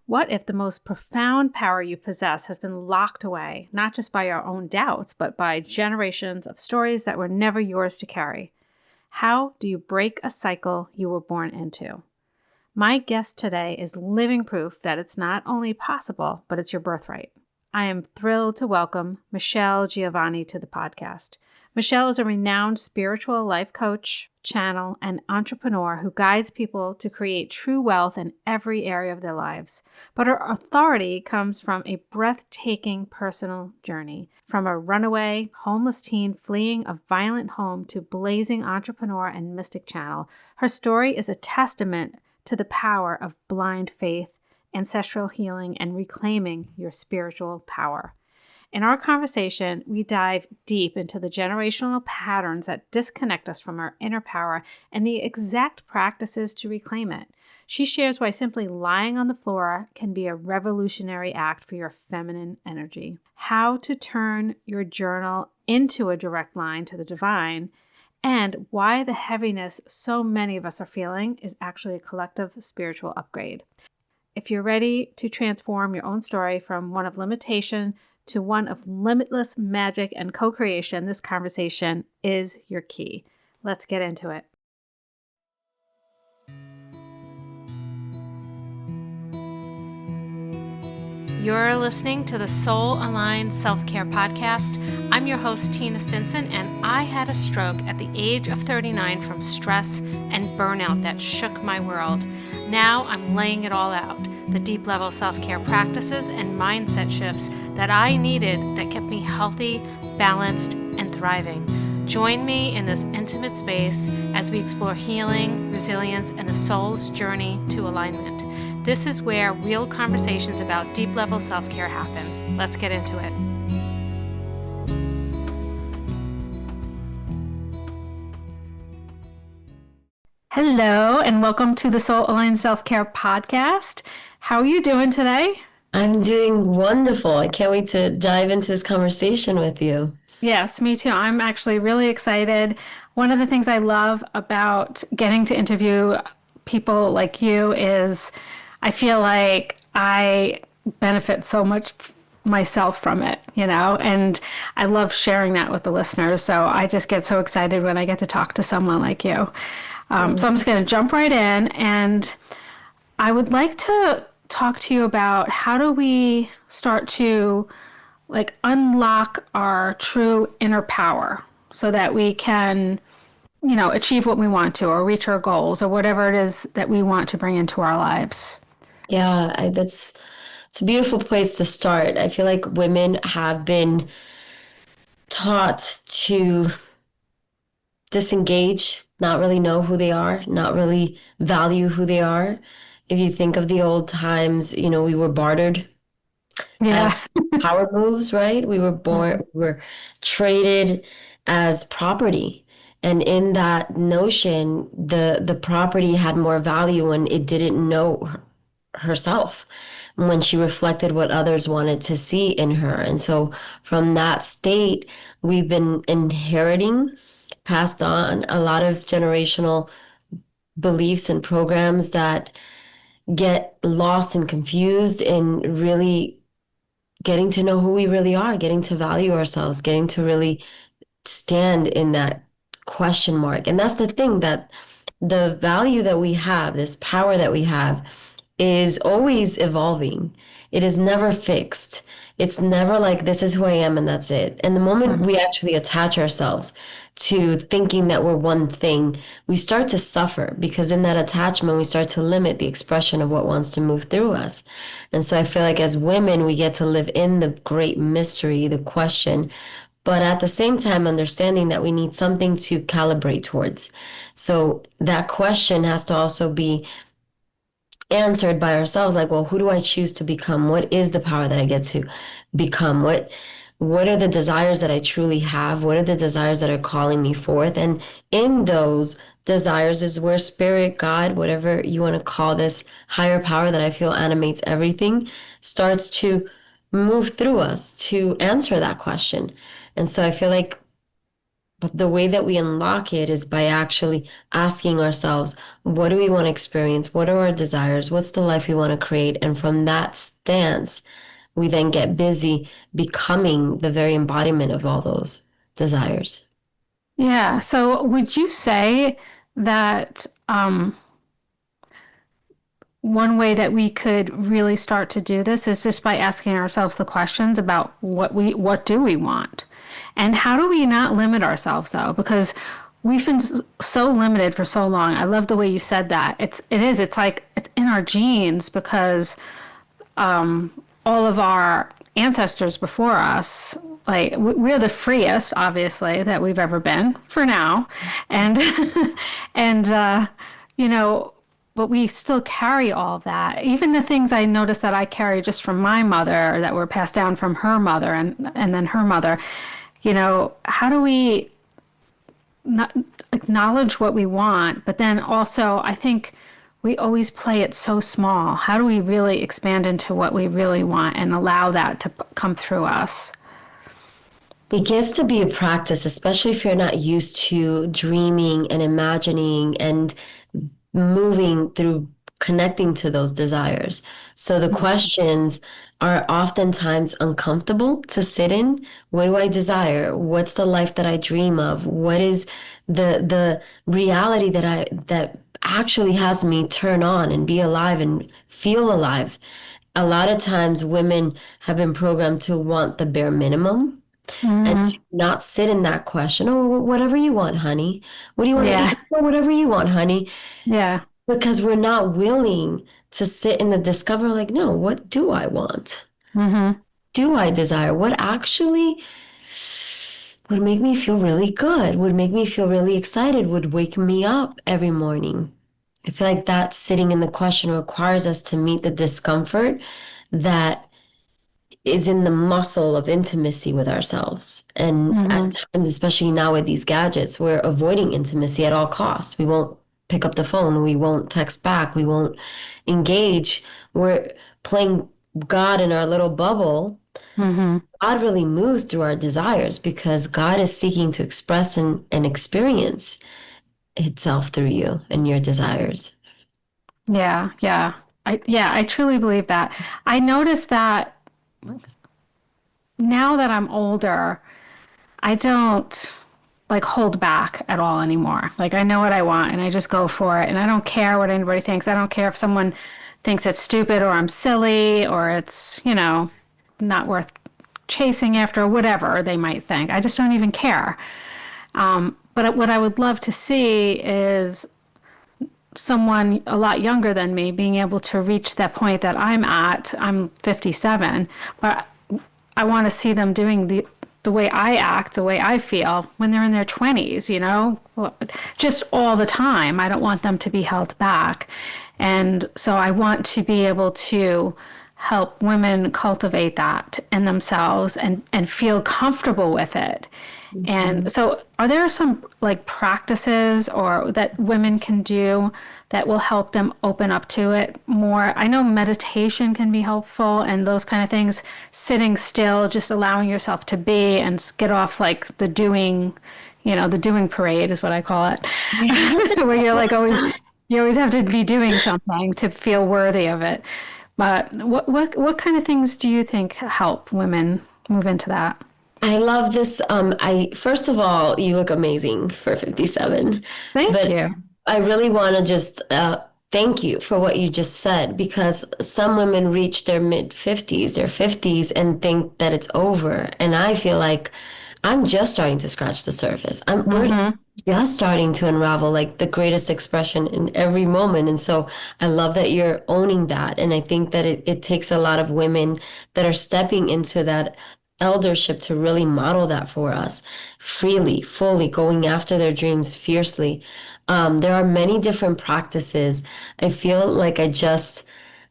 What if the most profound power you possess has been locked away, not just by your own doubts, but by generations of stories that were never yours to carry? How do you break a cycle you were born into? My guest today is living proof that it's not only possible, but it's your birthright. I am thrilled to welcome Michelle Jeovanny to the podcast. Michelle is a renowned spiritual life coach, channel, and entrepreneur who guides people to create true wealth in every area of their lives. But her authority comes from a breathtaking personal journey. From a runaway, homeless teen fleeing a violent home to blazing entrepreneur and mystic channel, her story is a testament to the power of blind faith, ancestral healing, and reclaiming your spiritual power. In our conversation, we dive deep into the generational patterns that disconnect us from our inner power and the exact practices to reclaim it. She shares why simply lying on the floor can be a revolutionary act for your feminine energy, how to turn your journal into a direct line to the divine, and why the heaviness so many of us are feeling is actually a collective spiritual upgrade. If you're ready to transform your own story from one of limitation to one of limitless magic and co-creation, this conversation is your key. Let's get into it. You're listening to the Soul Aligned Self-Care Podcast. I'm your host, Tina Stinson, and I had a stroke at the age of 39 from stress and burnout that shook my world. Now I'm laying it all out, the deep level self-care practices and mindset shifts that I needed that kept me healthy, balanced, and thriving. Join me in this intimate space as we explore healing, resilience, and the soul's journey to alignment. This is where real conversations about deep level self-care happen. Let's get into it. Hello, and welcome to the Soul Aligned Self-Care Podcast. How are you doing today? I'm doing wonderful. I can't wait to dive into this conversation with you. Yes, me too. I'm actually really excited. One of the things I love about getting to interview people like you is I feel like I benefit so much myself from it, and I love sharing that with the listeners. So I just get so excited when I get to talk to someone like you. So I'm just going to jump right in, and I would like to talk to you about how do we start to unlock our true inner power so that we can, achieve what we want to or reach our goals or whatever it is that we want to bring into our lives. Yeah, it's a beautiful place to start. I feel like women have been taught to disengage, not really know who they are, not really value who they are. If you think of the old times, we were bartered Yeah. as power moves, right? We were traded as property. And in that notion, the property had more value when it didn't know herself, when she reflected what others wanted to see in her. And so from that state, we've been inheriting, passed on a lot of generational beliefs and programs that get lost and confused in really getting to know who we really are, getting to value ourselves, getting to really stand in that question mark. And that's the thing, that the value that we have, this power that we have, is always evolving. It is never fixed. It's never like, this is who I am and that's it. And the moment we actually attach ourselves to thinking that we're one thing, we start to suffer, because in that attachment, we start to limit the expression of what wants to move through us. And so I feel like as women, we get to live in the great mystery, the question, but at the same time, understanding that we need something to calibrate towards. So that question has to also be answered by ourselves, like, well, who do I choose to become? What is the power that I get to become? What are the desires that I truly have? What are the desires that are calling me forth? And in those desires is where spirit, God, whatever you want to call this higher power that I feel animates everything, starts to move through us to answer that question. And so I feel like But the way that we unlock it is by actually asking ourselves, what do we want to experience? What are our desires? What's the life we want to create? And from that stance, we then get busy becoming the very embodiment of all those desires. Yeah. So would you say that one way that we could really start to do this is just by asking ourselves the questions about what do we want? And how do we not limit ourselves though? Because we've been so limited for so long. I love the way you said that. It's like it's in our genes because all of our ancestors before us, like we're the freest, obviously, that we've ever been for now, and and you know, but we still carry all of that. Even the things I noticed that I carry just from my mother that were passed down from her mother and then her mother. How do we not acknowledge what we want, but then also I think we always play it so small. How do we really expand into what we really want and allow that to come through us? It gets to be a practice, especially if you're not used to dreaming and imagining and moving through connecting to those desires. So the questions are oftentimes uncomfortable to sit in. What do I desire? What's the life that I dream of? What is the reality that actually has me turn on and be alive and feel alive? A lot of times women have been programmed to want the bare minimum and Hmm. to not sit in that question. Oh, whatever you want, honey. What do you want to Yeah, eat? Oh, whatever you want, honey. yeah, Because we're not willing to sit in the discover, like, no, what do I want? hmm, Do I desire? What actually would make me feel really good, would make me feel really excited, would wake me up every morning? I feel like that sitting in the question requires us to meet the discomfort that is in the muscle of intimacy with ourselves. And at hmm, times, especially now with these gadgets, we're avoiding intimacy at all costs. We won't pick up the phone, we won't text back, we won't engage. We're playing God in our little bubble. hmm. God really moves through our desires because God is seeking to express and experience itself through you and your desires. Yeah, yeah. I truly believe that. I noticed that now that I'm older, I don't like hold back at all anymore. Like I know what I want and I just go for it and I don't care what anybody thinks. I don't care if someone thinks it's stupid or I'm silly or it's, not worth chasing after, whatever they might think. I just don't even care. But what I would love to see is someone a lot younger than me being able to reach that point that I'm at. I'm 57, but I want to see them doing the way I act, the way I feel when they're in their 20s, just all the time. I don't want them to be held back. And so I want to be able to help women cultivate that in themselves and feel comfortable with it. And Mhm. so are there some like practices or that women can do that will help them open up to it more? I know meditation can be helpful and those kind of things, sitting still, just allowing yourself to be and get off like the doing parade is what I call it, where you're like always you always have to be doing something to feel worthy of it. But what kind of things do you think help women move into that? I love this. I first of all, you look amazing for 57, Thank but you. I really want to just thank you for what you just said because some women reach their mid 50s, their 50s, and think that it's over. And I feel like I'm just starting to scratch the surface. We're Mm-hmm. just starting to unravel like the greatest expression in every moment. And so I love that you're owning that. And I think that it takes a lot of women that are stepping into that eldership to really model that for us freely, fully, going after their dreams fiercely. There are many different practices. I feel like I just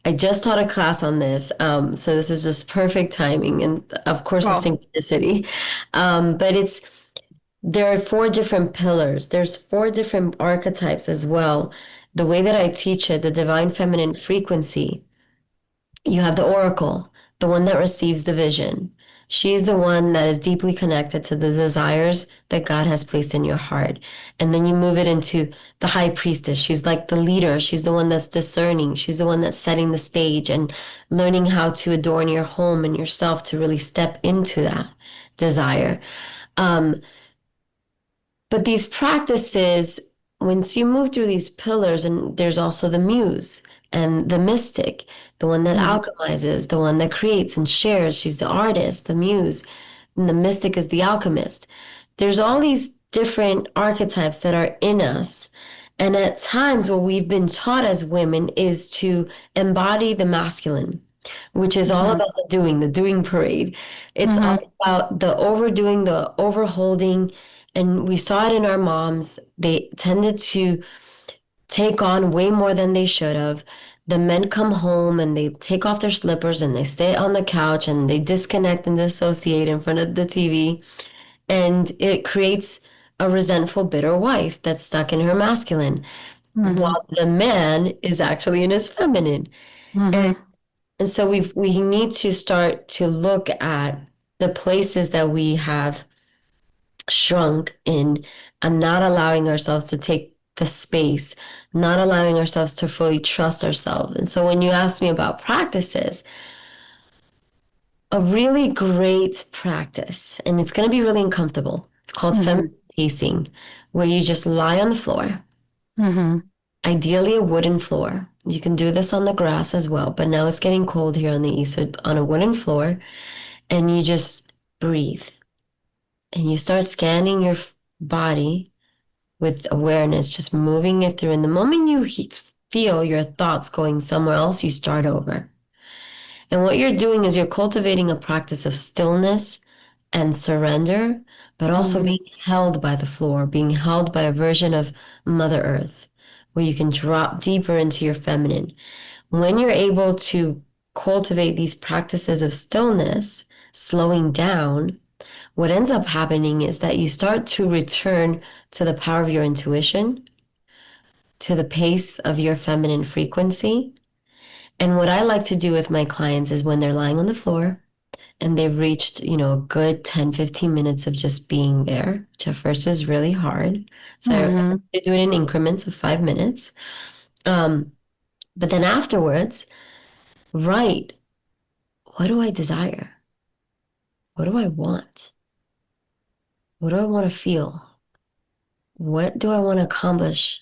taught a class on this. So this is just perfect timing and of course the Well, synchronicity. But there are four different pillars. There's four different archetypes as well. The way that I teach it, the divine feminine frequency, you have the oracle, the one that receives the vision. She's the one that is deeply connected to the desires that God has placed in your heart. And then you move it into the high priestess. She's like the leader. She's the one that's discerning. She's the one that's setting the stage and learning how to adorn your home and yourself to really step into that desire. Um, but these practices, once you move through these pillars, and there's also the muse and the mystic, the one that Mm-hmm. alchemizes, the one that creates and shares. She's the artist, the muse, and the mystic is the alchemist. There's all these different archetypes that are in us. And at times, what we've been taught as women is to embody the masculine, which is all Mm-hmm. about the doing parade. It's Mm-hmm. all about the overdoing, the overholding. And we saw it in our moms. They tended to take on way more than they should have. The men come home and they take off their slippers and they stay on the couch and they disconnect and dissociate in front of the TV. And it creates a resentful, bitter wife that's stuck in her masculine, Mm-hmm. while the man is actually in his feminine. And, Mm-hmm. and so we need to start to look at the places that we have shrunk in and not allowing ourselves to take the space, not allowing ourselves to fully trust ourselves. And so when you ask me about practices, a really great practice, and it's going to be really uncomfortable. It's called Mm-hmm. femme-easing, where you just lie on the floor, Mm-hmm. ideally a wooden floor. You can do this on the grass as well, but now it's getting cold here on the east, so on a wooden floor, and you just breathe and you start scanning your body with awareness, just moving it through. And the moment you feel your thoughts going somewhere else, you start over. And what you're doing is you're cultivating a practice of stillness and surrender, but also Mm-hmm. being held by the floor, being held by a version of Mother Earth, where you can drop deeper into your feminine. When you're able to cultivate these practices of stillness, slowing down, what ends up happening is that you start to return to the power of your intuition, to the pace of your feminine frequency. And what I like to do with my clients is when they're lying on the floor and they've reached, a good 10, 15 minutes of just being there, which at first is really hard. So Mm-hmm. I do it in increments of 5 minutes. Um, but then afterwards, right, what do I desire? What do I want? What do I want to feel? What do I want to accomplish?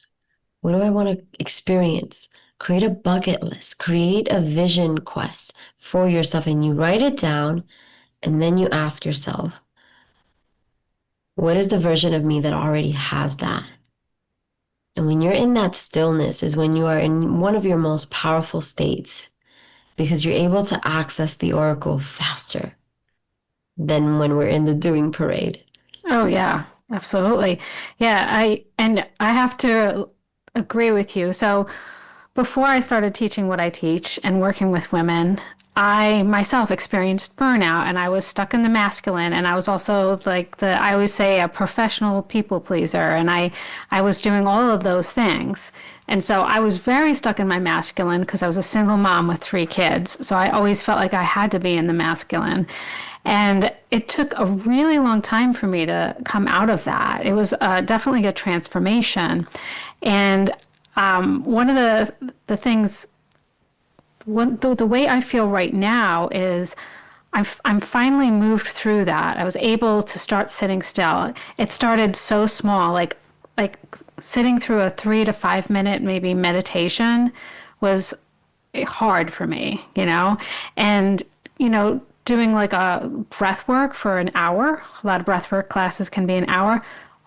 What do I want to experience? Create a bucket list, create a vision quest for yourself, and you write it down. And then you ask yourself, what is the version of me that already has that? And when you're in that stillness is when you are in one of your most powerful states because you're able to access the oracle faster than when we're in the doing parade. Oh yeah, absolutely. Yeah, I have to agree with you. So before I started teaching what I teach and working with women, I myself experienced burnout and I was stuck in the masculine and I was also like I always say a professional people pleaser and I was doing all of those things. And so I was very stuck in my masculine because I was a single mom with 3 kids. So I always felt like I had to be in the masculine. And it took a really long time for me to come out of that. It was definitely a transformation. And one of the things, the way I feel right now is I'm finally moved through that. I was able to start sitting still. It started so small, like sitting through a 3 to 5 minute maybe meditation was hard for me, and doing like a breath work for an hour. A lot of breath work classes can be an hour.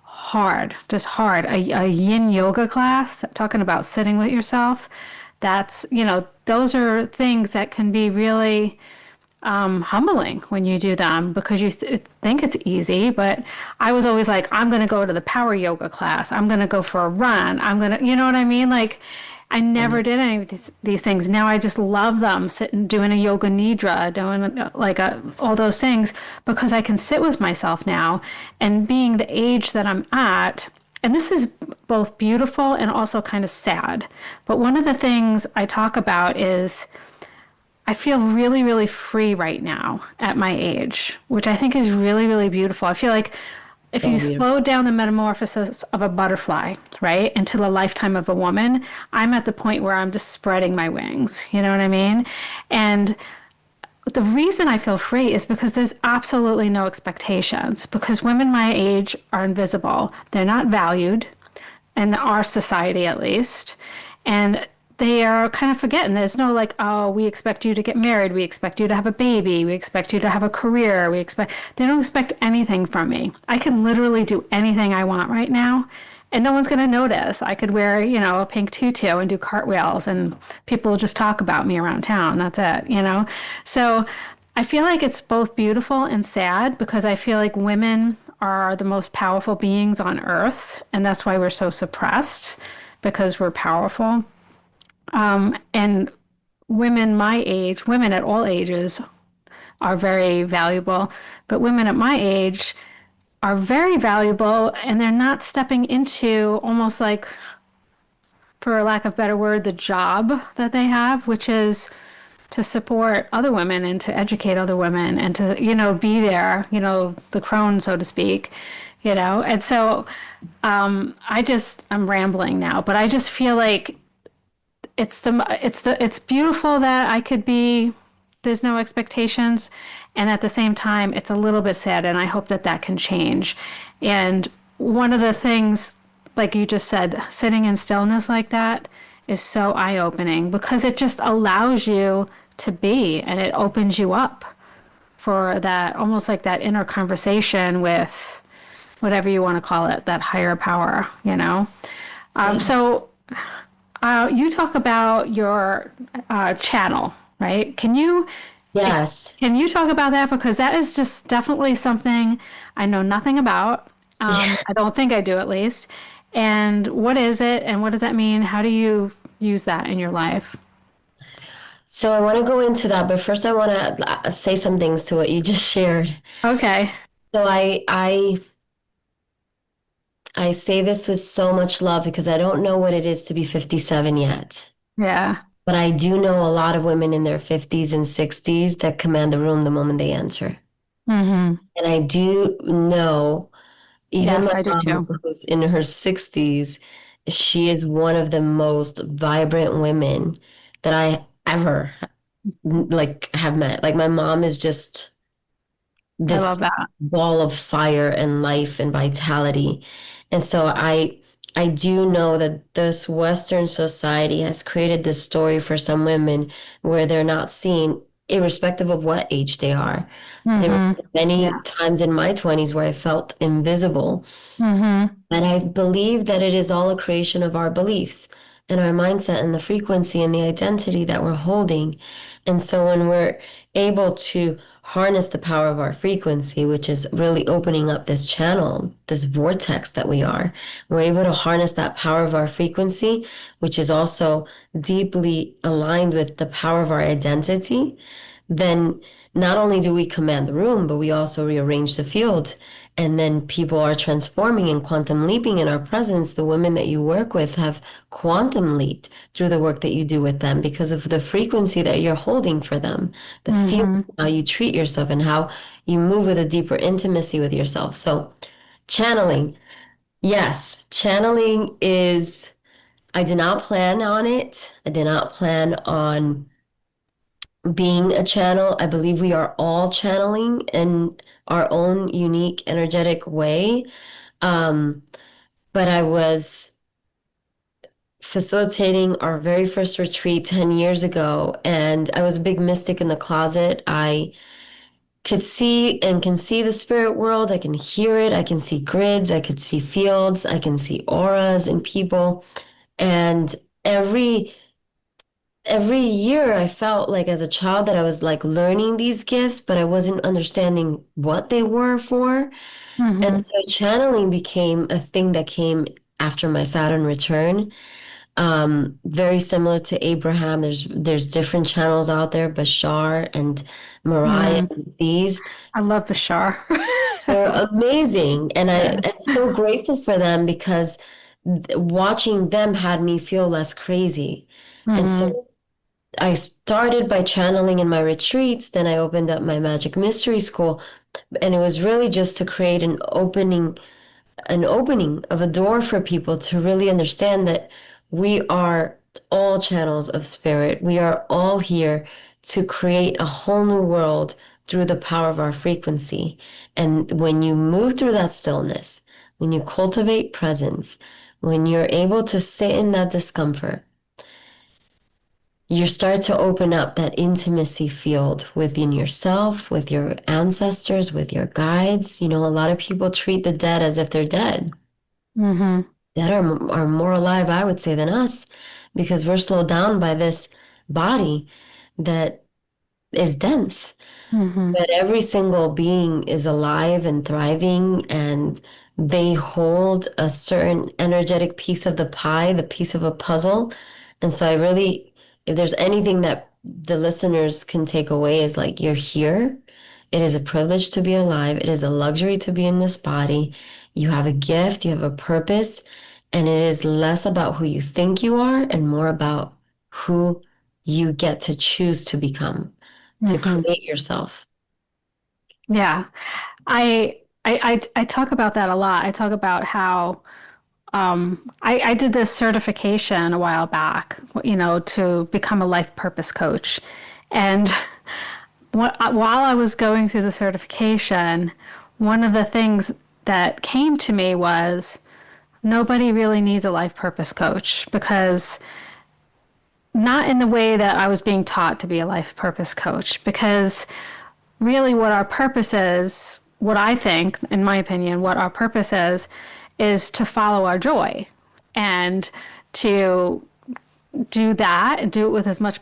Hard, just hard. A yin yoga class, talking about sitting with yourself. Those are things that can be really humbling when you do them because you think it's easy. But I was always like, I'm going to go to the power yoga class. I'm going to go for a run. You know what I mean? Like, I never did any of these things. Now I just love them, sitting, doing a yoga nidra, doing all those things because I can sit with myself now. And being the age that I'm at, and this is both beautiful and also kind of sad. But one of the things I talk about is I feel really, really free right now at my age, which I think is really, really beautiful. I feel like if you So beautiful. slow down the metamorphosis of a butterfly, right, into the lifetime of a woman, I'm at the point where I'm just spreading my wings. You know what I mean? And the reason I feel free is because there's absolutely no expectations, because women my age are invisible. They're not valued in our society, at least. And they are kind of forgetting. There's no like, oh, we expect you to get married. We expect you to have a baby. We expect you to have a career. They don't expect anything from me. I can literally do anything I want right now. And no one's going to notice. I could wear, a pink tutu and do cartwheels, and people will just talk about me around town. That's it. So I feel like it's both beautiful and sad because I feel like women are the most powerful beings on earth. And that's why we're so suppressed because we're powerful. And women my age, women at all ages, are very valuable. But women at my age are very valuable and they're not stepping into almost like, for lack of a better word, the job that they have, which is to support other women and to educate other women and to, be there, the crone, so to speak, And so I'm rambling now, but I just feel like it's beautiful that I could be, there's no expectations. And at the same time, it's a little bit sad. And I hope that that can change. And one of the things, like you just said, sitting in stillness like that is so eye opening because it just allows you to be and it opens you up for that, almost like that inner conversation with whatever you want to call it, that higher power. So you talk about your channel, right? Yes. Can you talk about that? Because that is just definitely something I know nothing about. Yeah. I don't think I do, at least. And what is it? And what does that mean? How do you use that in your life? So I want to go into that, but first I want to say some things to what you just shared. Okay. So I say this with so much love because I don't know what it is to be 57 yet. Yeah. But I do know a lot of women in their 50s and 60s that command the room the moment they enter. Mm-hmm. And I do know, even Yes, my I do mom, too. who's in her 60s, she is one of the most vibrant women that I ever like have met. Like my mom is just I love this that. ball of fire and life and vitality. And so I do know that this Western society has created this story for some women where they're not seen, irrespective of what age they are. There were Mm-hmm. many Yeah. times in my 20s where I felt invisible. Mm-hmm. And I believe that it is all a creation of our beliefs and our mindset and the frequency and the identity that we're holding. And so when we're able to harness the power of our frequency, which is really opening up this channel, this vortex that we are, we're able to harness that power of our frequency, which is also deeply aligned with the power of our identity. Then not only do we command the room, but we also rearrange the field. And then people are transforming and quantum leaping in our presence. The women that you work with have quantum leaped through the work that you do with them because of the frequency that you're holding for them, the feel, Mm-hmm. how you treat yourself, and how you move with a deeper intimacy with yourself. So, channeling, yes, channeling is, I did not plan on it. I did not plan on being a channel. I believe we are all channeling in our own unique, energetic way. Um, but I was facilitating our very first retreat 10 years ago, and I was a big mystic in the closet. I could see and can see the spirit world. I can hear it. I can see grids. I could see fields. I can see auras in people. And every every year I felt like as a child that I was like learning these gifts, but I wasn't understanding what they were for. And Mm-hmm. so channeling became a thing that came after my Saturn return. Very similar to Abraham. There's different channels out there, Bashar and Mariah Mm. and these. I love Bashar. They're amazing. And Yeah. I'm so grateful for them because watching them had me feel less crazy. And Mm-hmm. so I started by channeling in my retreats, then I opened up my magic mystery school, and it was really just to create an opening of a door for people to really understand that we are all channels of spirit. We are all here to create a whole new world through the power of our frequency. And when you move through that stillness, when you cultivate presence, when you're able to sit in that discomfort, you start to open up that intimacy field within yourself, with your ancestors, with your guides. You know, a lot of people treat the dead as if they're dead. Mm-hmm. That are more alive, I would say, than us, because we're slowed down by this body that is dense. Mm-hmm. But every single being is alive and thriving, and they hold a certain energetic piece of the pie, the piece of a puzzle. And so I really, if there's anything that the listeners can take away, is like, you're here. It is a privilege to be alive. It is a luxury to be in this body. You have a gift, you have a purpose, and it is less about who you think you are and more about who you get to choose to become, to Mm-hmm. create yourself. Yeah. I talk about that a lot. I talk about how I did this certification a while back, to become a life purpose coach. And while I was going through the certification, one of the things that came to me was nobody really needs a life purpose coach, because not in the way that I was being taught to be a life purpose coach, because really what our purpose is, what I think, in my opinion, what our purpose is to follow our joy and to do that and do it with as much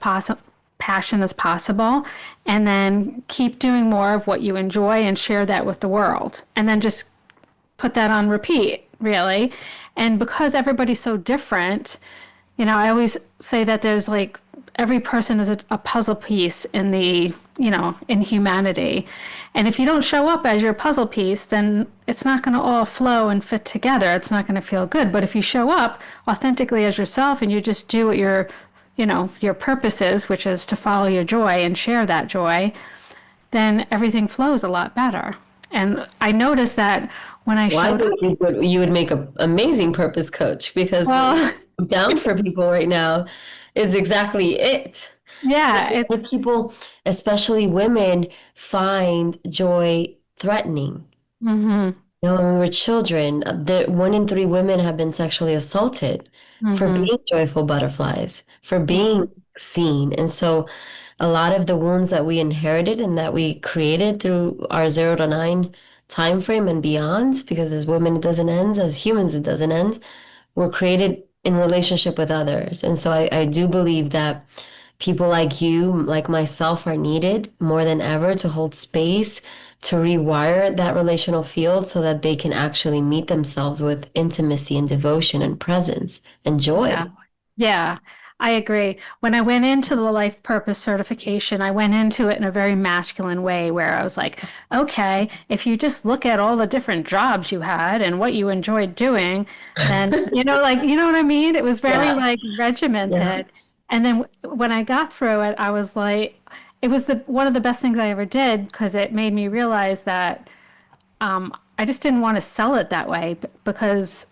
passion as possible, and then keep doing more of what you enjoy and share that with the world, and then just put that on repeat, really. And because everybody's so different, I always say that there's like every person is a puzzle piece in in humanity. And if you don't show up as your puzzle piece, then it's not going to all flow and fit together. It's not going to feel good. But if you show up authentically as yourself and you just do what your purpose is, which is to follow your joy and share that joy, then everything flows a lot better. And I noticed that when I Well, I showed up, think you would make an amazing purpose coach, because what well, you're down for people right now is exactly it. So yeah, many it's, people, especially women, find joy threatening. mm-hmm, You know, when we were children, the 1 in 3 women have been sexually assaulted for mm-hmm, being joyful butterflies, for being mm-hmm, seen. And so a lot of the wounds that we inherited and that we created through our 0 to 9 time frame and beyond, because as women it doesn't end, as humans it doesn't end, were created in relationship with others. And so I do believe that people like you, like myself, are needed more than ever to hold space, to rewire that relational field so that they can actually meet themselves with intimacy and devotion and presence and yeah. joy. Yeah, I agree. When I went into the life purpose certification, I went into it in a very masculine way where I was like, okay, if you just look at all the different jobs you had and what you enjoyed doing, then, you know what I mean? It was very Yeah. like Yeah. regimented. And then when I got through it, I was like, it was the one of the best things I ever did, because it made me realize that I just didn't want to sell it that way, because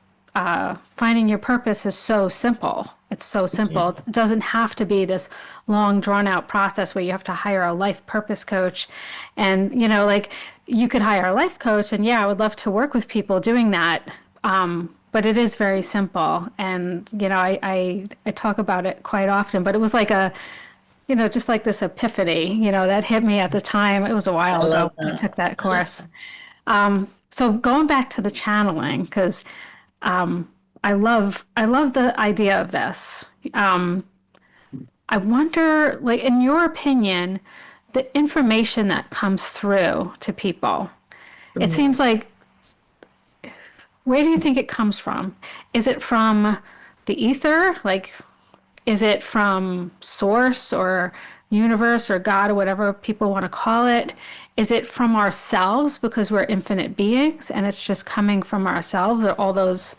finding your purpose is so simple. It's so simple. It doesn't have to be this long, drawn out process where you have to hire a life purpose coach. And, like you could hire a life coach, and yeah, I would love to work with people doing that. But it is very simple. And, I talk about it quite often, but it was like just like this epiphany, that hit me at the time. It was a I while ago love when I that. took that course. So going back to the channeling, because I love the idea of this. I wonder, like, in your opinion, the information that comes through to people, it Mhm. seems like, where do you think it comes from? Is it from the ether? Like, is it from source or universe or God or whatever people want to call it? Is it from ourselves because we're infinite beings and it's just coming from ourselves, or all those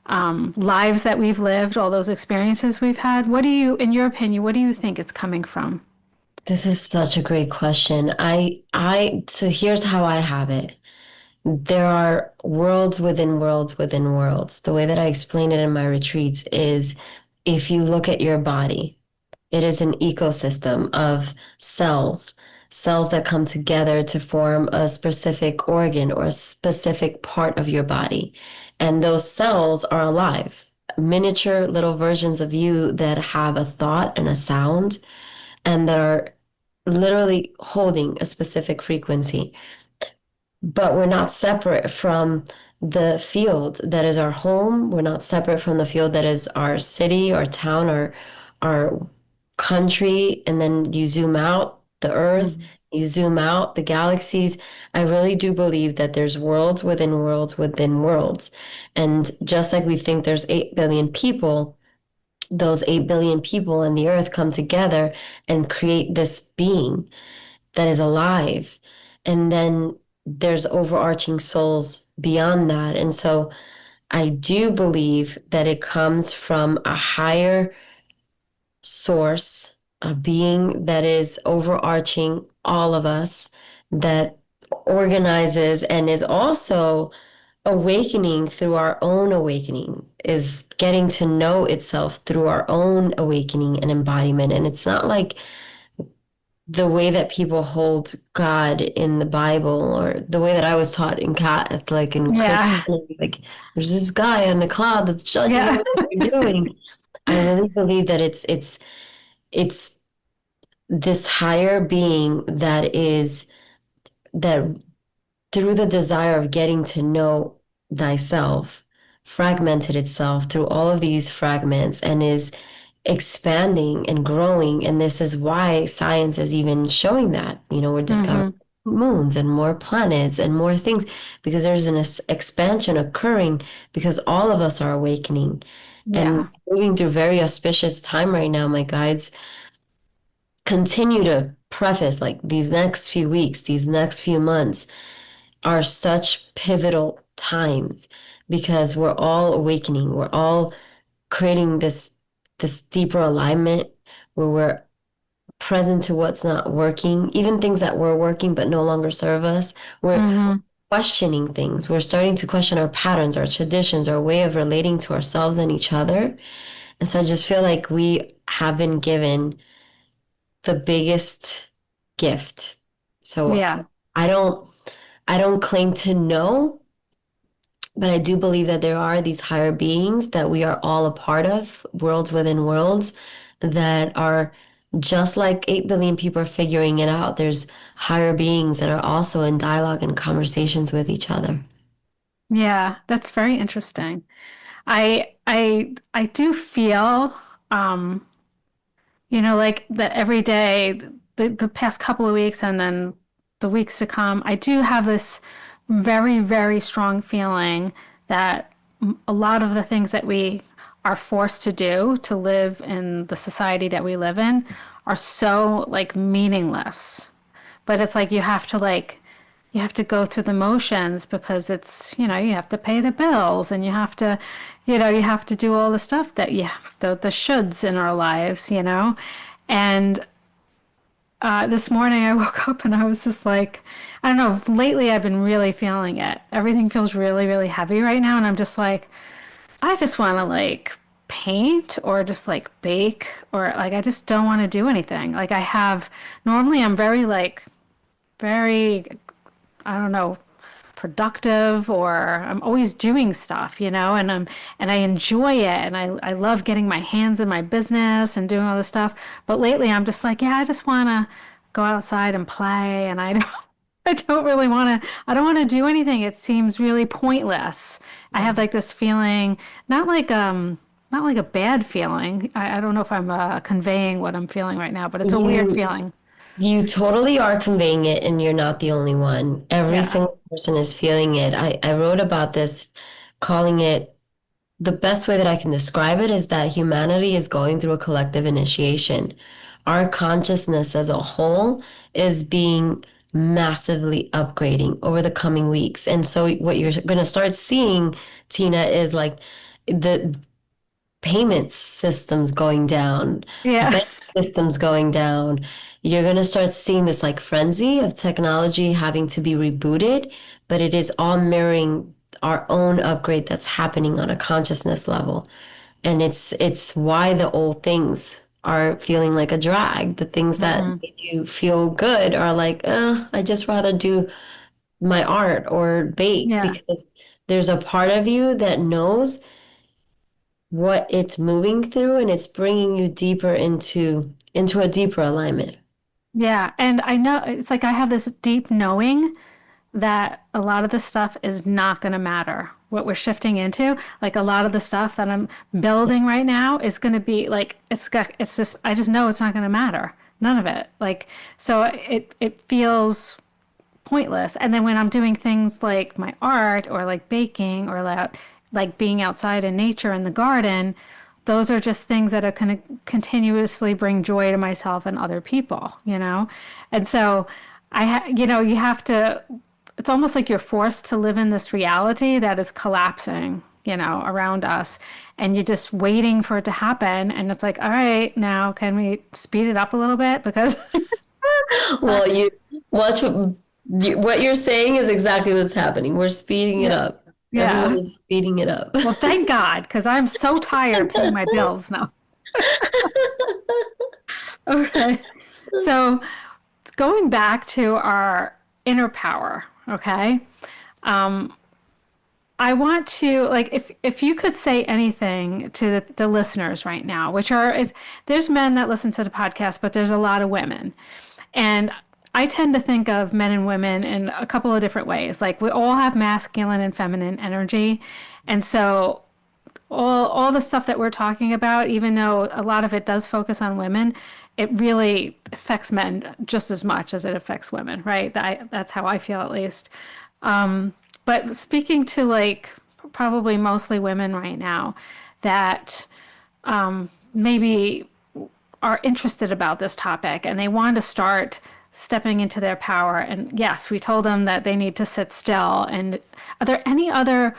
lives that we've lived, all those experiences we've had. What do you, in your opinion, what do you think it's coming from? This is such a great question. So here's how I have it. There are worlds within worlds within worlds. The way that I explain it in my retreats is if you look at your body, it is an ecosystem of cells, cells that come together to form a specific organ or a specific part of your body. And those cells are alive, miniature little versions of you that have a thought and a sound and that are literally holding a specific frequency. But we're not separate from the field that is our home. We're not separate from the field that is our city, our town, our country. And then you zoom out the earth, Mhm. you zoom out the galaxies. I really do believe that there's worlds within worlds within worlds. And just like we think there's 8 billion people, those 8 billion people in the earth come together and create this being that is alive. And then there's overarching souls beyond that. And so I do believe that it comes from a higher source, a being that is overarching all of us, that organizes and is also awakening through our own awakening, is getting to know itself through our own awakening and embodiment. And it's not like the way that people hold God in the Bible or the way that I was taught in Catholic and Yeah. Christianity, like there's this guy on the cloud that's judging Yeah. everything you're doing. I really believe that it's this higher being that through the desire of getting to know thyself, fragmented itself through all of these fragments and is expanding and growing. And this is why science is even showing that, we're discovering Hmm. moons and more planets and more things because there's an expansion occurring because all of us are awakening and Yeah. moving through very auspicious time right now. My guides continue to preface like these next few weeks, these next few months are such pivotal times because we're all awakening. We're all creating this deeper alignment where we're present to what's not working, even things that were working but no longer serve us. We're Hmm. questioning things. We're starting to question our patterns, our traditions, our way of relating to ourselves and each other. And so I just feel like we have been given the biggest gift. So Yeah. I don't I don't claim to know, but I do believe that there are these higher beings that we are all a part of, worlds within worlds, that are just like 8 billion people are figuring it out. There's higher beings that are also in dialogue and conversations with each other. Yeah. That's very interesting. I do feel um like that every day, the past couple of weeks and then the weeks to come, I do have this very, very strong feeling that a lot of the things that we are forced to do to live in the society that we live in are so like meaningless. But it's like you have to go through the motions because you have to pay the bills and you have to do all the stuff that the shoulds in our lives. And this morning I woke up and I was just like, I don't know, lately I've been really feeling it. Everything feels really, really heavy right now. And I'm just like, I just want to like paint or just like bake or like, I just don't want to do anything. Normally I'm very, I don't know, productive or I'm always doing stuff, and I enjoy it and I love getting my hands in my business and doing all this stuff. But lately I'm just like, yeah, I just want to go outside and play and I don't I don't want to do anything. It seems really pointless. I have like this feeling, not like not like a bad feeling. I don't know if I'm conveying what I'm feeling right now, but it's a weird You feeling. you totally are conveying it, and you're not the only one. Every Yeah. single person is feeling it. I wrote about this, calling it the best way that I can describe it is that humanity is going through a collective initiation. Our consciousness as a whole is being massively upgrading over the coming weeks. And so what you're going to start seeing, Tina, is like the payment systems going down, Yeah. bank systems going down. You're going to start seeing this like frenzy of technology having to be rebooted, but it is all mirroring our own upgrade that's happening on a consciousness level. And it's why the old things are feeling like a drag. The things that Hmm. make you feel good are like, I just rather do my art or bake Yeah. because there's a part of you that knows what it's moving through and it's bringing you deeper into a deeper alignment. Yeah. And I know it's like I have this deep knowing that a lot of the stuff is not going to matter. What we're shifting into, like a lot of the stuff that I'm building right now is going to be like it's just I just know it's not going to matter. None of it. Like so it feels pointless. And then when I'm doing things like my art or like baking or like being outside in nature in the garden, those are just things that are going to continuously bring joy to myself and other people, you know? And so you have to, it's almost like you're forced to live in this reality that is collapsing, around us. And you're just waiting for it to happen. And it's like, all right, now can we speed it up a little bit? Because, Well, you watch what you're saying is exactly what's happening. We're speeding it yeah, up. Everyone yeah. is speeding it up. Well, thank God, because I'm so tired of paying my bills now. Okay. So going back to our inner power, okay? Um, I want to like if you could say anything to the listeners right now, which are there's men that listen to the podcast, but there's a lot of women. And I tend to think of men and women in a couple of different ways. Like we all have masculine and feminine energy. And so all the stuff that we're talking about, even though a lot of it does focus on women, it really affects men just as much as it affects women, right? That's how I feel at least. But speaking to like probably mostly women right now that maybe are interested about this topic and they want to start stepping into their power. And yes, we told them that they need to sit still. And are there any other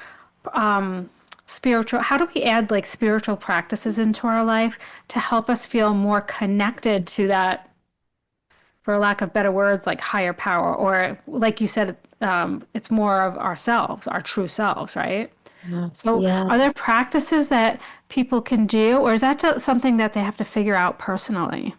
spiritual, how do we add like spiritual practices into our life to help us feel more connected to that, for lack of better words, like higher power, or like you said, it's more of ourselves, our true selves, right? Yeah. So, Yeah. are there practices that people can do, or is that just something that they have to figure out personally?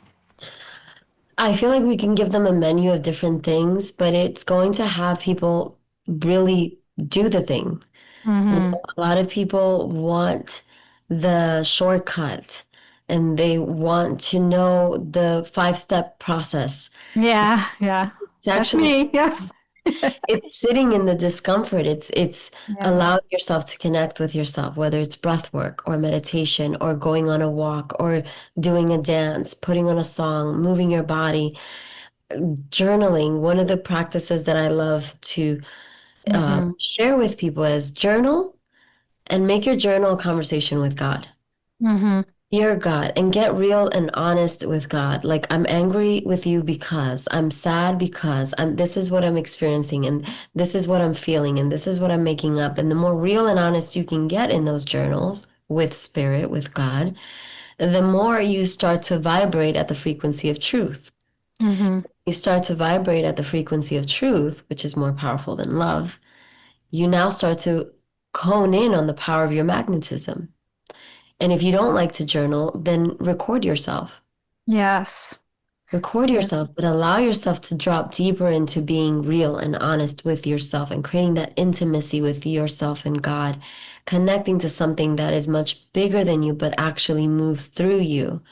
I feel like we can give them a menu of different things, but it's going to have people really do the thing. You Mm-hmm. know, a lot of people want the shortcut and they want to know the five-step process. Yeah, yeah. It's That's actually me. Yeah. it's sitting in the discomfort. It's Yeah. allowing yourself to connect with yourself, whether it's breath work or meditation or going on a walk or doing a dance, putting on a song, moving your body, journaling. One of the practices that I love to Mm-hmm. share with people is journal and make your journal a conversation with God. Mm-hmm. Dear God, and get real and honest with God. Like, I'm angry with you because I'm sad because this is what I'm experiencing and this is what I'm feeling and this is what I'm making up. And the more real and honest you can get in those journals with spirit, with God, the more you start to vibrate at the frequency of truth. Mm-hmm. You start to vibrate at the frequency of truth, which is more powerful than love. You now start to hone in on the power of your magnetism. And if you don't like to journal, then record yourself. Yes. Record Yeah. yourself, but allow yourself to drop deeper into being real and honest with yourself and creating that intimacy with yourself and God, connecting to something that is much bigger than you, but actually moves through you.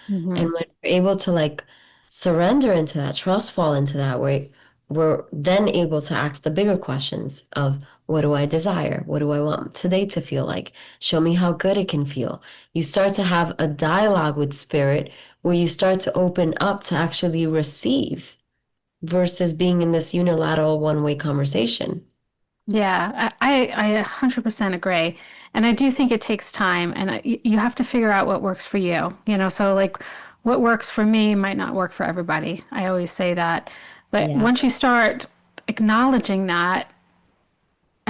And Mm-hmm. when we're able to like surrender into that, trust fall into that, we're then able to ask the bigger questions of what do I desire? What do I want today to feel like? Show me how good it can feel. You start to have a dialogue with spirit where you start to open up to actually receive versus being in this unilateral one-way conversation. Yeah, I 100% agree. And I do think it takes time and you have to figure out what works for you. So like what works for me might not work for everybody. I always say that. But Yeah. once you start acknowledging that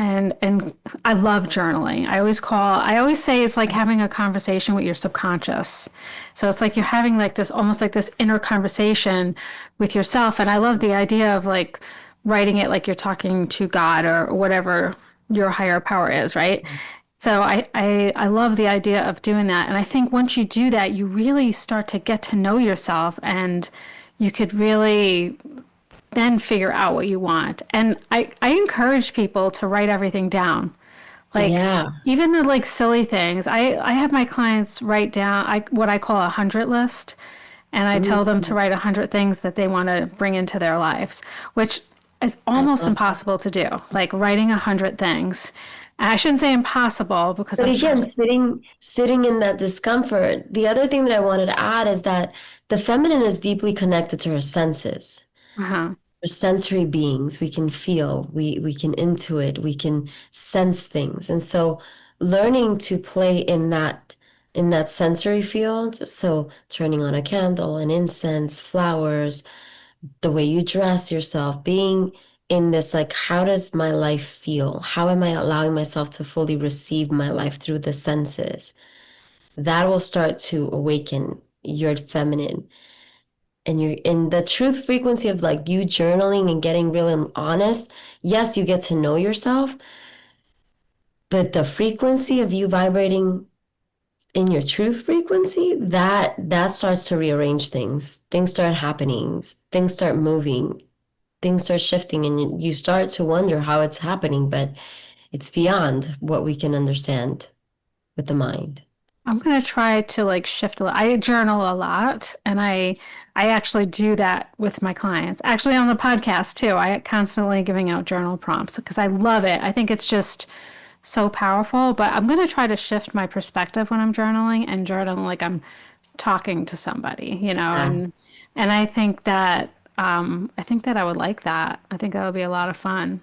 And I love journaling. I always say it's like having a conversation with your subconscious. So it's like you're having like this almost like this inner conversation with yourself. And I love the idea of like writing it like you're talking to God or whatever your higher power is, right? So I love the idea of doing that. And I think once you do that, you really start to get to know yourself and you could really then figure out what you want. And I encourage people to write everything down. Like Yeah. even the like silly things. I have my clients write down what I call a 100 list. And I tell them to Mm, write 100 things that they want to bring into their lives, which is I almost love that. impossible to do. Like writing 100 things. And I shouldn't say impossible because But I'm sure. again, sitting in that discomfort, the other thing that I wanted to add is that the feminine is deeply connected to her senses. Uh-huh. We're sensory beings. We can feel, we can intuit, we can sense things. And so learning to play in that sensory field, so turning on a candle, an incense, flowers, the way you dress yourself, being in this like, how does my life feel? How am I allowing myself to fully receive my life through the senses? That will start to awaken your feminine and you're in the truth frequency of like you journaling and getting real and honest. Yes, you get to know yourself, but the frequency of you vibrating in your truth frequency, that starts to rearrange things. Things start happening, things start moving, things start shifting, and you start to wonder how it's happening, but it's beyond what we can understand with the mind. I'm gonna try to like shift a lot. I journal a lot and I actually do that with my clients. Actually on the podcast too. I constantly giving out journal prompts because I love it. I think it's just so powerful, but I'm gonna try to shift my perspective when I'm journaling and journal like I'm talking to somebody, Yeah. and I think that I would like that. I think that would be a lot of fun.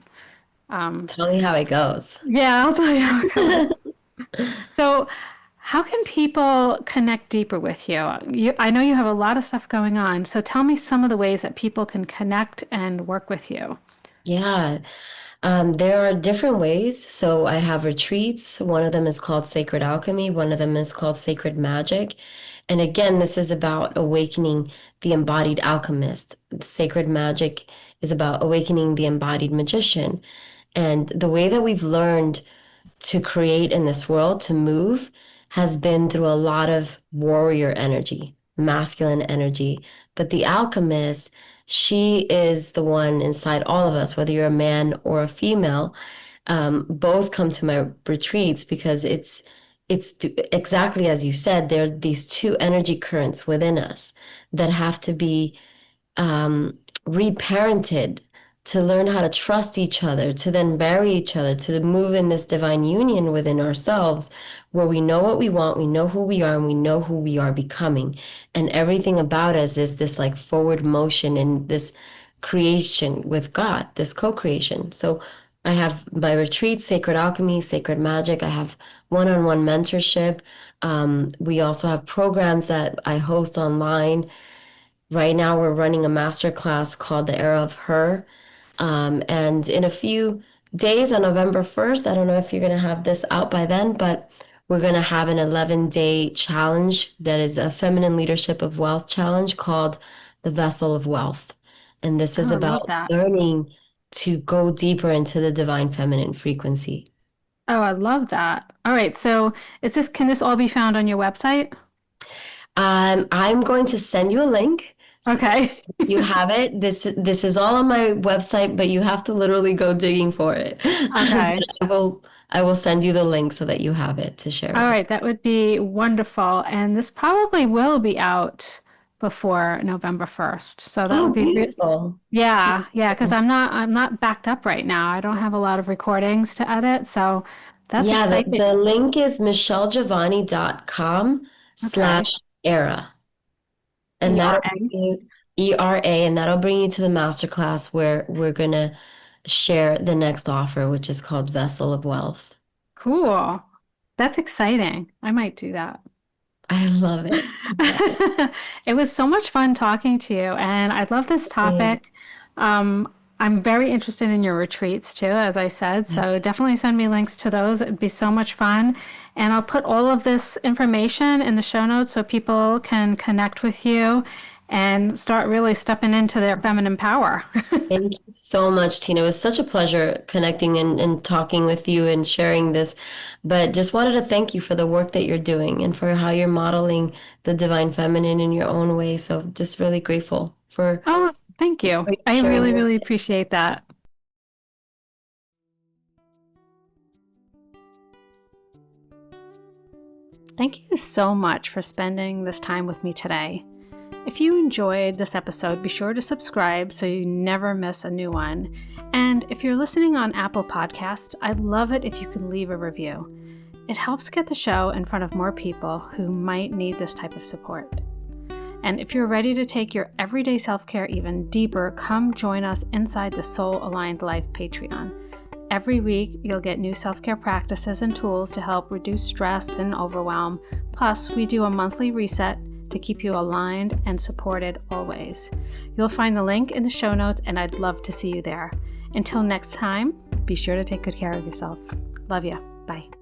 Tell me how it goes. Yeah, I'll tell you how it goes. So, how can people connect deeper with you? I know you have a lot of stuff going on. So, tell me some of the ways that people can connect and work with you. Yeah. There are different ways. So I have retreats. One of them is called Sacred Alchemy. One of them is called Sacred Magic. And again, this is about awakening the embodied alchemist. Sacred Magic is about awakening the embodied magician. And the way that we've learned to create in this world, to move, has been through a lot of warrior energy, masculine energy. But the alchemist, she is the one inside all of us, whether you're a man or a female. Both come to my retreats because it's exactly as you said, there are these two energy currents within us that have to be reparented to learn how to trust each other, to then marry each other, to move in this divine union within ourselves where we know what we want, we know who we are, and we know who we are becoming. And everything about us is this like forward motion in this creation with God, this co-creation. So I have my retreat, Sacred Alchemy, Sacred Magic. I have one-on-one mentorship. We also have programs that I host online. Right now, we're running a masterclass called The Era of Her. And in a few days on November 1st, I don't know if you're going to have this out by then, but we're going to have an 11-day challenge that is a feminine leadership of wealth challenge called the Vessel of Wealth. And this is Oh, I love about that. learning to go deeper into the divine feminine frequency. Oh, I love that. All right. So, can this all be found on your website? I'm going to send you a link. Okay. You have it. This is all on my website, but you have to literally go digging for it. Okay. But I will send you the link so that you have it to share All with. right. That would be wonderful. And this probably will be out before November 1st. So that would Oh, be beautiful. yeah, yeah, because Beautiful. I'm not backed up right now. I don't have a lot of recordings to edit, so that's Yeah, the exciting. link is michellejeovanny.com Okay. slash era. And that'll ERA. bring you ERA, and that'll bring you to the masterclass where we're gonna share the next offer, which is called Vessel of Wealth. Cool. That's exciting. I might do that. I love it. I love it. It was so much fun talking to you, and I love this Same. topic. Um, I'm very interested in your retreats too, as I said. So definitely send me links to those. It'd be so much fun. And I'll put all of this information in the show notes so people can connect with you and start really stepping into their feminine power. Thank you so much, Tina. It was such a pleasure connecting and talking with you and sharing this. But just wanted to thank you for the work that you're doing and for how you're modeling the divine feminine in your own way. So just really grateful Oh, thank you. for I sharing really, your. really appreciate that. Thank you so much for spending this time with me today. If you enjoyed this episode, be sure to subscribe so you never miss a new one. And if you're listening on Apple Podcasts, I'd love it if you could leave a review. It helps get the show in front of more people who might need this type of support. And if you're ready to take your everyday self-care even deeper, come join us inside the Soul Aligned Life Patreon. Every week, you'll get new self-care practices and tools to help reduce stress and overwhelm. Plus, we do a monthly reset to keep you aligned and supported always. You'll find the link in the show notes, and I'd love to see you there. Until next time, be sure to take good care of yourself. Love you. Bye.